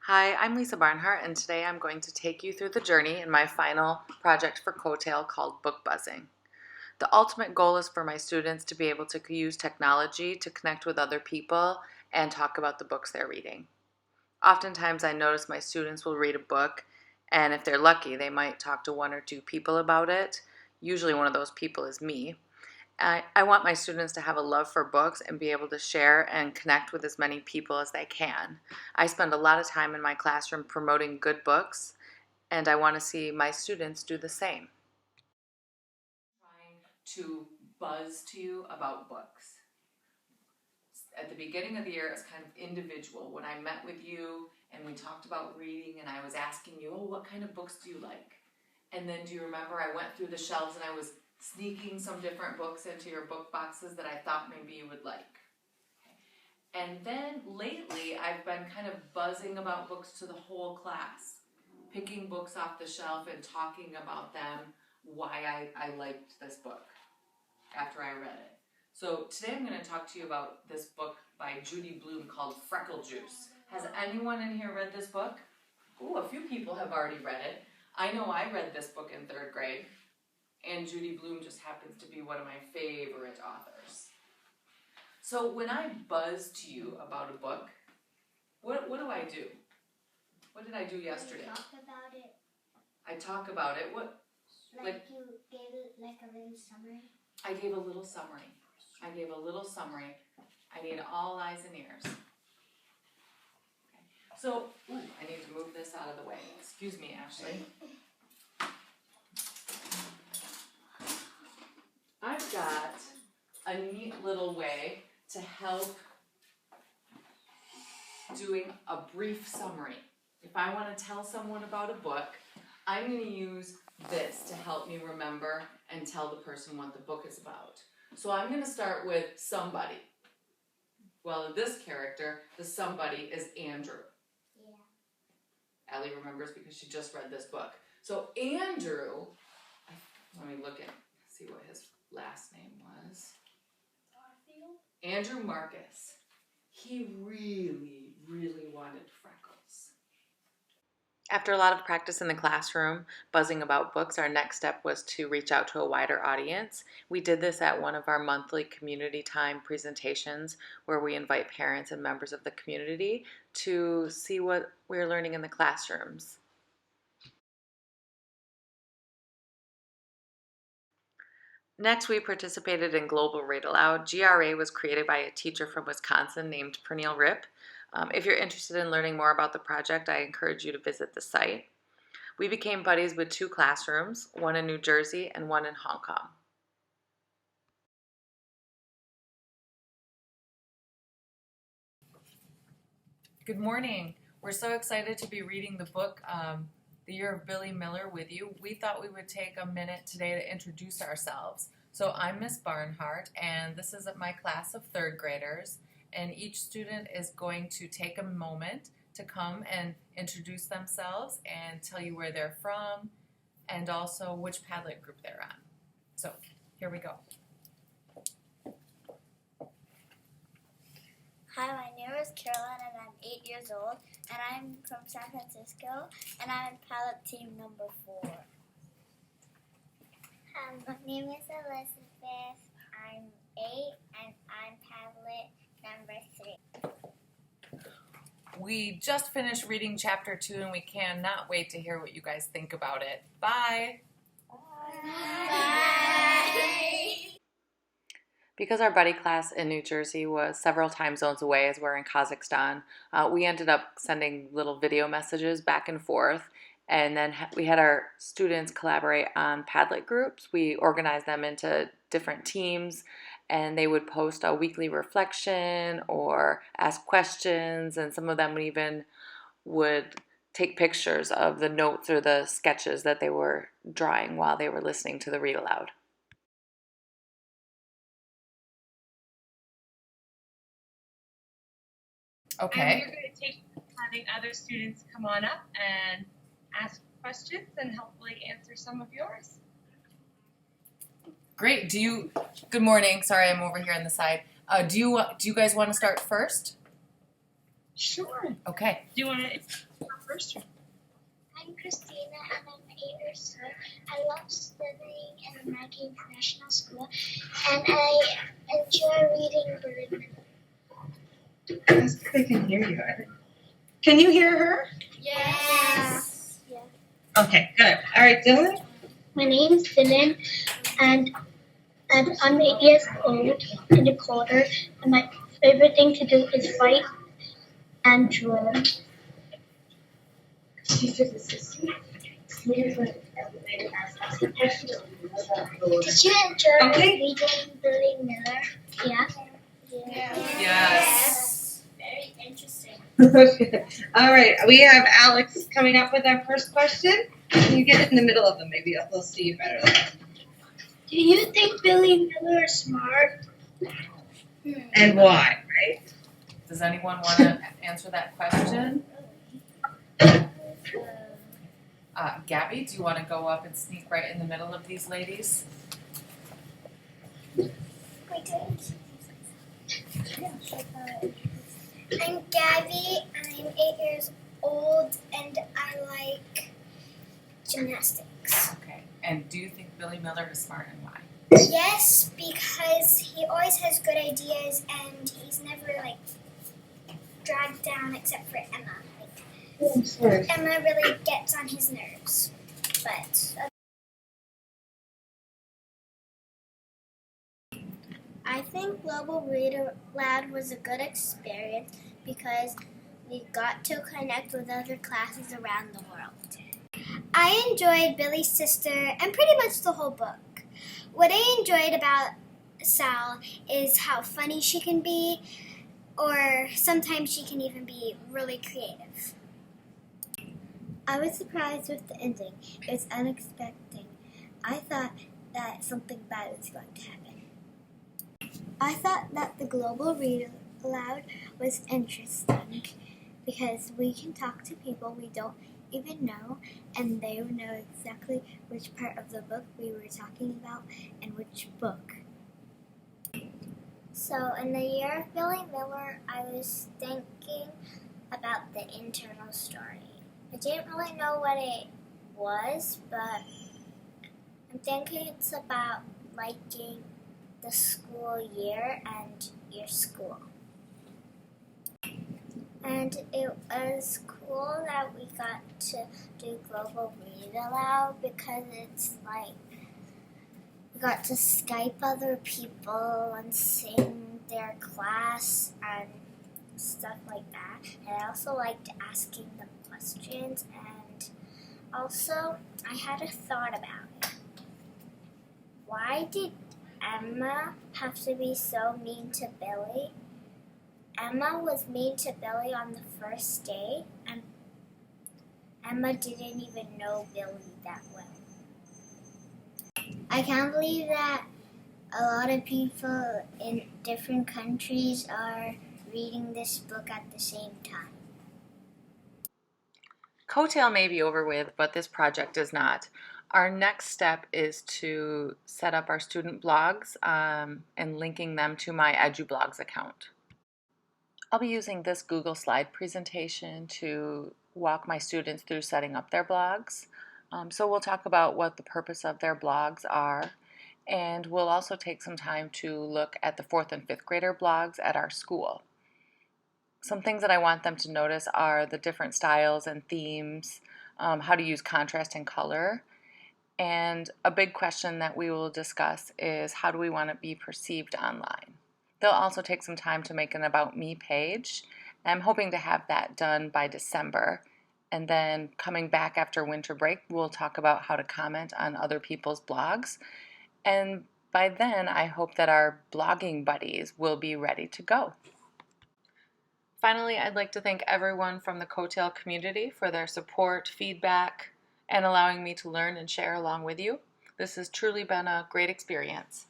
Hi, I'm Lisa Barnhart, and today I'm going to take you through the journey in my final project for COETAIL called book buzzing. The ultimate goal is for my students to be able to use technology to connect with other people and talk about the books they're reading. Oftentimes I notice my students will read a book, and if they're lucky, they might talk to one or two people about it. Usually one of those people is me. I want my students to have a love for books and be able to share and connect with as many people as they can. I spend a lot of time in my classroom promoting good books, and I want to see my students do the same. Trying to buzz to you about books. At the beginning of the year, it's kind of individual. When I met with you and we talked about reading and I was asking you, oh, what kind of books do you like? And then do you remember I went through the shelves and I was sneaking some different books into your book boxes that I thought maybe you would like. And then lately I've been kind of buzzing about books to the whole class, picking books off the shelf and talking about them, why I liked this book after I read it. So today I'm going to talk to you about this book by Judy Blume called Freckle Juice. Has anyone in here read this book? Ooh, a few people have already read it. I know I read this book in 3rd grade, and Judy Blume just happens to be one of my favorite authors. So when I buzz to you about a book, what do I do? What did I do yesterday? You talk about it. I talk about it. What? Like you gave it like a little summary? I gave a little summary. I need all eyes and ears. Okay. So, I need to move this out of the way. Excuse me, Ashley. I've got a neat little way to help doing a brief summary. If I want to tell someone about a book, I'm going to use this to help me remember and tell the person what the book is about. So I'm going to start with somebody. Well, this character, the somebody, is Andrew. Yeah. Allie remembers because she just read this book. So Andrew, let me see what his last name was. Andrew Marcus. He really, really wanted freckles. After a lot of practice in the classroom, buzzing about books, our next step was to reach out to a wider audience. We did this at one of our monthly community time presentations where we invite parents and members of the community to see what we're learning in the classrooms. Next, we participated in Global Read Aloud. GRA was created by a teacher from Wisconsin named Pernille Ripp. If you're interested in learning more about the project, I encourage you to visit the site. We became buddies with 2 classrooms, one in New Jersey and one in Hong Kong. Good morning. We're so excited to be reading the book, The Year of Billy Miller, with you. We thought we would take a minute today to introduce ourselves. So I'm Miss Barnhart, and this is my class of 3rd graders. And each student is going to take a moment to come and introduce themselves and tell you where they're from and also which Padlet group they're on. So here we go. Hi, my name is Caroline and I'm 8 years old and I'm from San Francisco and I'm in Padlet team number 4. Hi, my name is Elizabeth. I'm 8 and I'm Padlet number 3. We just finished reading chapter 2 and we cannot wait to hear what you guys think about it. Bye! Bye! Because our buddy class in New Jersey was several time zones away as we're in Kazakhstan, we ended up sending little video messages back and forth, and then we had our students collaborate on Padlet groups. We organized them into different teams, and they would post a weekly reflection or ask questions, and some of them even would take pictures of the notes or the sketches that they were drawing while they were listening to the read aloud. Okay. And we're going to take having other students come on up and ask questions and hopefully answer some of yours. Great. Good morning. Sorry, I'm over here on the side. Do you guys want to start first? Sure. Okay. Do you want to go first? I'm Christina and I'm 8 years old. I love studying in American International School and I enjoy reading Birdman. Yes, I can hear you. Can you hear her? Yes. Okay, good. All right, Dylan. My name is Dylan and I'm 8 years old in the quarter and my favorite thing to do is write and draw. Did you enjoy reading Billy Miller? Yeah. Yes. Very interesting. All right, we have Alex coming up with our first question. Can you get it in the middle of them? Maybe they'll see you better. Do you think Billy Miller is smart? And why, right? Does anyone want to answer that question? Gabby, do you want to go up and sneak right in the middle of these ladies? I'm Gabby. I'm 8 years old and I like gymnastics. Okay. And do you think Billy Miller is smart and why? Yes, because he always has good ideas and he's never dragged down except for Emma. Emma really gets on his nerves. But I think Global Reader Loud was a good experience because we got to connect with other classes around the world. I enjoyed Billy's sister and pretty much the whole book. What I enjoyed about Sal is how funny she can be, or sometimes she can even be really creative. I was surprised with the ending. It was unexpected. I thought that something bad was going to happen. I thought that the Global Read Aloud was interesting because we can talk to people we don't even know and they would know exactly which part of the book we were talking about and which book. So in the year of Billy Miller, I was thinking about the internal story. I didn't really know what it was, but I'm thinking it's about liking the school year and your school. And it was cool that we got to do Global Read Aloud because it's we got to Skype other people and sing their class and stuff like that. And I also liked asking them questions, and also I had a thought about it. Why did Emma have to be so mean to Billy? Emma was mean to Billy on the first day, and Emma didn't even know Billy that well. I can't believe that a lot of people in different countries are reading this book at the same time. COETAIL may be over with, but this project is not. Our next step is to set up our student blogs and linking them to my EduBlogs account. I'll be using this Google slide presentation to walk my students through setting up their blogs. So we'll talk about what the purpose of their blogs are, and we'll also take some time to look at the 4th and 5th grader blogs at our school. Some things that I want them to notice are the different styles and themes, how to use contrast and color, and a big question that we will discuss is how do we want to be perceived online. They'll also take some time to make an About Me page. I'm hoping to have that done by December. And then coming back after winter break, we'll talk about how to comment on other people's blogs. And by then, I hope that our blogging buddies will be ready to go. Finally, I'd like to thank everyone from the COETAIL community for their support, feedback, and allowing me to learn and share along with you. This has truly been a great experience.